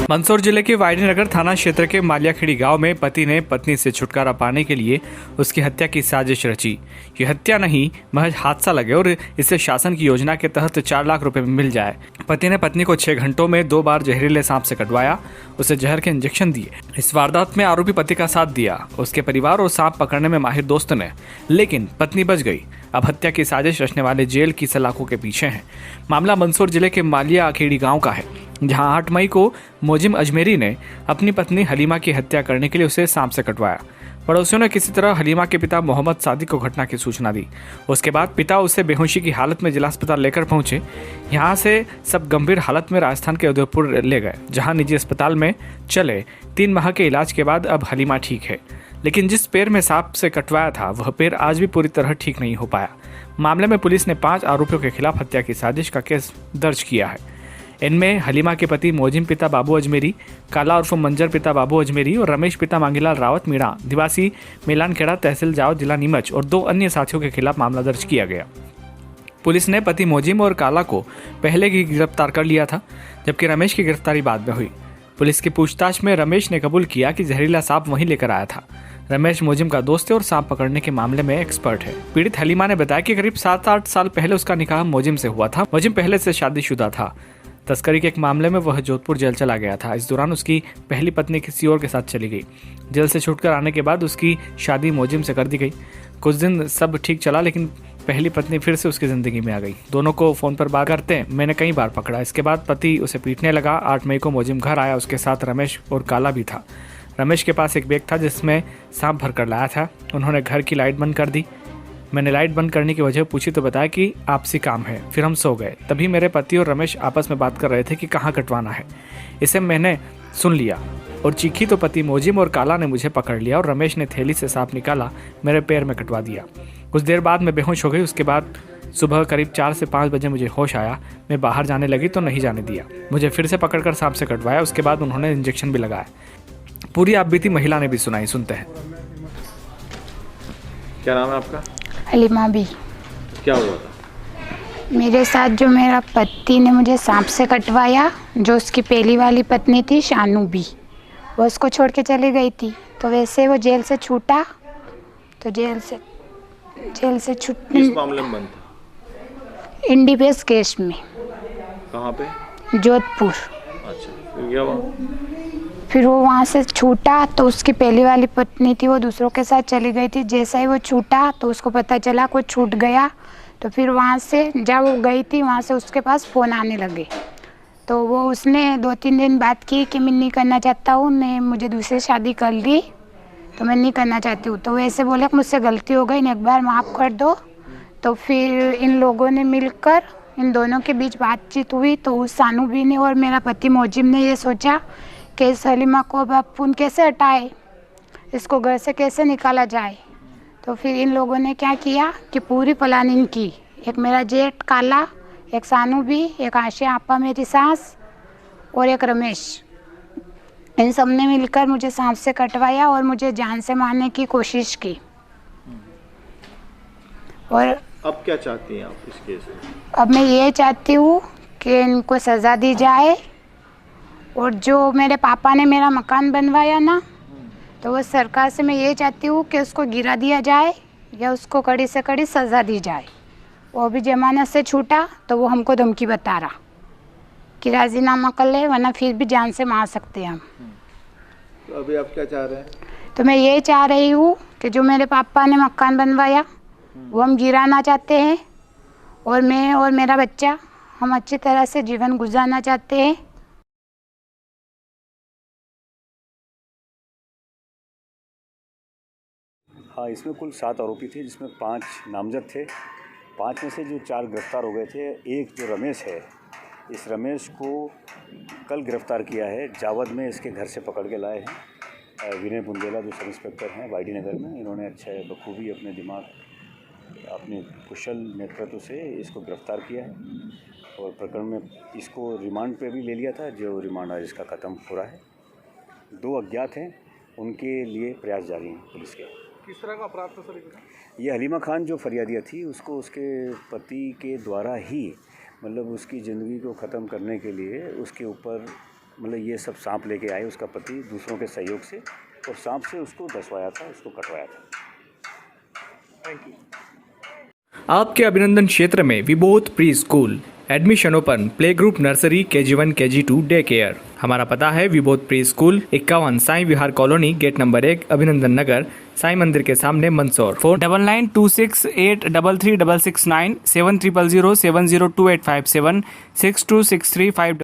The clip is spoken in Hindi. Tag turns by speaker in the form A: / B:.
A: मंदसौर जिले के वायडीनगर थाना क्षेत्र के मालियाखेड़ी गांव में पति ने पत्नी से छुटकारा पाने के लिए उसकी हत्या की साजिश रची। ये हत्या नहीं, महज हादसा लगे और इसे शासन की योजना के तहत 4 लाख रुपए में मिल जाए। पति ने पत्नी को 6 घंटों में 2 बार जहरीले सांप से कटवाया, उसे जहर के इंजेक्शन दिए। इस वारदात में आरोपी पति का साथ दिया उसके परिवार और सांप पकड़ने में माहिर दोस्त ने, लेकिन पत्नी बच गई। अब हत्या की साजिश रचने वाले जेल की सलाखों के पीछे हैं। मामला मंदसौर जिले के मालियाखेड़ी गांव का है, जहां 8 मई को मोजिम अजमेरी ने अपनी पत्नी हलीमा की हत्या करने के लिए उसे सांप से कटवाया। पड़ोसियों ने किसी तरह हलीमा के पिता मोहम्मद सादिक को घटना की सूचना दी। उसके बाद पिता उसे बेहोशी की हालत में जिला अस्पताल लेकर पहुंचे। यहां से सब गंभीर हालत में राजस्थान के उदयपुर ले गए, जहां निजी अस्पताल में चले 3 माह के इलाज के बाद अब हलीमा ठीक है, लेकिन जिस पैर में सांप से कटवाया था वह पैर आज भी पूरी तरह ठीक नहीं हो पाया। मामले में पुलिस ने 5 आरोपियों के खिलाफ हत्या की साजिश का केस दर्ज किया है। इनमें हलीमा के पति मोजिम पिता बाबू अजमेरी, काला उर्फ मंजर पिता बाबू अजमेरी और रमेश पिता मांगीलाल रावत मीणा निवासी मेलानखेड़ा तहसील जाओ जिला नीमच और 2 अन्य साथियों के खिलाफ मामला दर्ज किया गया। पुलिस ने पति मोजिम और काला को पहले ही गिरफ्तार कर लिया था, जबकि रमेश की गिरफ्तारी बाद में हुई। पुलिस की पूछताछ में रमेश ने कबूल किया कि जहरीला सांप वहीं लेकर आया था। रमेश मोजिम का दोस्त है और सांप पकड़ने के मामले में एक्सपर्ट है। पीड़ित हलीमा ने बताया कि करीब 7-8 साल पहले उसका निकाह मोजिम से हुआ था। मोजिम पहले से शादीशुदा था। तस्करी के एक मामले में वह जोधपुर जेल चला गया था। इस दौरान उसकी पहली पत्नी किसी और के साथ चली गई। जेल से छूटकर आने के बाद उसकी शादी मोजिम से कर दी गई। कुछ दिन सब ठीक चला, लेकिन पहली पत्नी फिर से उसकी जिंदगी में आ गई। दोनों को फोन पर बात करते मैंने कई बार पकड़ा। इसके बाद पति उसे पीटने लगा। 8 मई को मोजिम घर आया, उसके साथ रमेश और काला भी था। रमेश के पास एक बैग था जिसमें सांप भर कर लाया था। उन्होंने घर की लाइट बंद कर दी। मैंने लाइट बंद करने की वजह पूछी तो बताया कि आपसी काम है। फिर हम सो गए। तभी मेरे पति और रमेश आपस में बात कर रहे थे कि कहाँ कटवाना है। इसे मैंने सुन लिया और चीखी तो पति मोजिम और काला ने मुझे पकड़ लिया और रमेश ने थैली से सांप निकाला, मेरे पैर में कटवा दिया। कुछ देर बाद मैं बेहोश हो गई। उसके बाद सुबह करीब 4 से 5 बजे मुझे होश आया। मैं बाहर जाने लगी तो नहीं जाने दिया। मुझे फिर से पकड़कर सांप से कटवाया। उसके बाद उन्होंने इंजेक्शन भी लगाया। पूरी आपबीती महिला ने भी सुनाई, सुनते हैं।
B: क्या नाम है आपका?
C: हलीमा भी।
B: क्या हुआ था?
C: मेरे साथ जो मेरा पति ने मुझे सांप से कटवाया, जो उसकी पहली वाली पत्नी थी शानू भी, वो उसको छोड़ के चली गई थी। तो वैसे वो जेल से छूटा, तो जेल से छूट
B: किस मामले में बंद था?
C: इंडिपेस केस में।
B: कहाँ पे?
C: जोधपुर।
B: अच्छा, फिर क्या हुआ?
C: फिर वो वहाँ से छूटा तो उसकी पहली वाली पत्नी थी, वो दूसरों के साथ चली गई थी। जैसा ही वो छूटा तो उसको पता चला कोई छूट गया। तो फिर वहाँ से जब वो गई थी, वहाँ से उसके पास फ़ोन आने लगे। तो वो उसने 2-3 दिन बात की कि मैं नहीं करना चाहता हूँ, मैं मुझे दूसरी शादी कर ली तो मैं नहीं करना चाहती हूँ। तो वो ऐसे बोले कि मुझसे गलती हो गई, एक बार माफ़ कर दो। तो फिर इन लोगों ने मिलकर इन दोनों के बीच बातचीत हुई। तो उस सानू भी ने और मेरा पति मोजिम ने ये सोचा कि इस हलीमा को अब अपन कैसे हटाए, इसको घर से कैसे निकाला जाए। तो फिर इन लोगों ने क्या किया कि पूरी प्लानिंग की। एक मेरा जेठ काला, एक सानू भी, एक आशिया आपा मेरी सास और एक रमेश, इन सब ने मिलकर मुझे सांप से कटवाया और मुझे जान से मारने की कोशिश की। और
B: अब क्या चाहती हैं आप इस केस में?
C: अब मैं ये चाहती हूँ कि इनको सज़ा दी जाए। और जो मेरे पापा ने मेरा मकान बनवाया ना, तो वो सरकार से मैं ये चाहती हूँ कि उसको गिरा दिया जाए या उसको कड़ी से कड़ी सज़ा दी जाए। वो भी जमानत से छूटा तो वो हमको धमकी बता रहा कि राजीनामा कर ले, वरना फिर भी जान से मार सकते हैं हम।
B: तो अभी आप क्या चाह रहे हैं?
C: तो मैं ये चाह रही हूँ कि जो मेरे पापा ने मकान बनवाया वो हम गिराना चाहते हैं, और मैं और मेरा बच्चा हम अच्छी तरह से जीवन गुजारना चाहते हैं।
D: हाँ, इसमें कुल 7 आरोपी थे, जिसमें 5 नामजद थे। 5 में से जो 4 गिरफ्तार हो गए थे। एक जो रमेश है, इस रमेश को कल गिरफ्तार किया है। जावद में इसके घर से पकड़ के लाए हैं। विनय बुंदेला जो सब इंस्पेक्टर हैं वायडीनगर में, इन्होंने अच्छा बखूबी अपने दिमाग, अपने कुशल नेतृत्व से इसको गिरफ्तार किया है और प्रकरण में इसको रिमांड पे भी ले लिया था, जो रिमांड आज इसका ख़त्म हो रहा है। 2 अज्ञात हैं, उनके लिए प्रयास जारी हैं पुलिस के।
B: किस तरह का अपराध था सर?
D: ये हलीमा खान जो फरियादिया थी, उसको उसके पति के द्वारा ही, मतलब उसकी ज़िंदगी को ख़त्म करने के लिए उसके ऊपर मतलब ये सब सांप लेके आए, उसका पति दूसरों के सहयोग से, और सांप से उसको दसवाया था, उसको कटवाया था।
A: आपके अभिनंदन क्षेत्र में Vibodh pre school, admission open, play group, nursery, KG1, KG2, day care. हमारा पता है Vibodh pre school 51 Sai Vihar colony, gate number 1, Abhinandan नगर, साई मंदिर के सामने, मंदसौर। फोन 9926833669 7000702857 6263